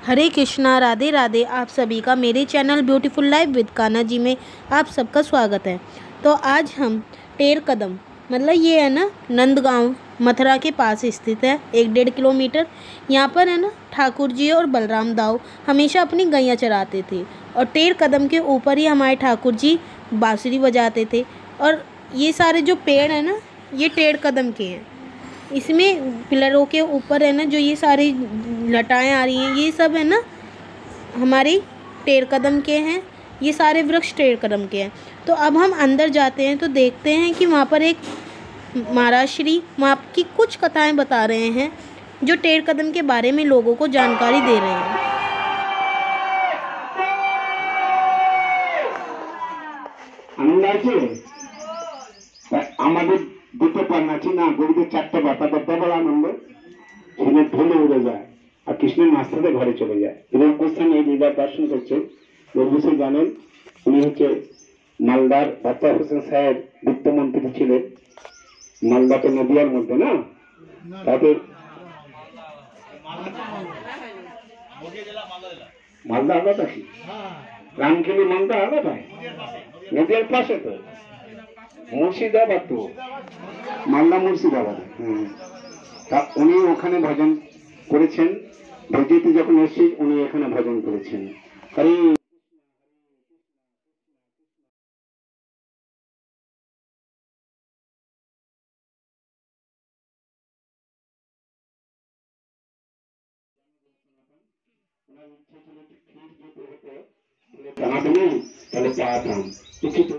हरे कृष्णा, राधे राधे। आप सभी का मेरे channel beautiful life with Kanha ji में आप सबका स्वागत है। तो आज हम टेर कदम, मतलब ये है ना नंदगांव मथुरा के पास स्थित है, 1-1.5 किलोमीटर। यहाँ पर है ना ठाकुर जी और बलराम दाऊ हमेशा अपनी गैया चराते थे और टेर कदम के ऊपर ही हमारे ठाकुर जी बांसुरी बजाते थे। और ये सारे जो पेड़ है ना ये टेर कदम के हैं। इसमें पिलरों के ऊपर है ना जो ये सारी लटाएं आ रही हैं ये सब है ना हमारी टेर कदम के हैं। ये सारे वृक्ष टेर कदम के हैं। तो अब हम अंदर जाते हैं तो देखते हैं कि वहाँ पर एक महाराज श्री वहाँ की कुछ कथाएं बता रहे हैं जो टेर कदम के बारे में लोगों को जानकारी दे रहे हैं। দুটো পান্নাচি না গরুদের চারটে বাতা বাতা বড় আনন্দ শুনে ঢলে উড়ে যায় আর কৃষ্ণের মাস্টারে ঘরে চলে যায়। এবং কোথায় এই লীলা দর্শন করছে রঘুবংশী জানেন উনি হচ্ছে মালদার বাচ্চা হোসেন সাহেব বিত্তমন্ত্রী ছিলেন। মালদা তো নদিয়ার মধ্যে না, তাদের মালদা আলাদা কি রামখিলি মালদা আলাদা নদিয়ার পাশে তো মুর্শিদাবাদ, তো মালদা মুর্শিদাবাদ। তা উনি ওখানে ভজন করেছেন, ভজিতে যখন এসেছি উনি এখানে ভজন করেছেন। তাহলে পাতাম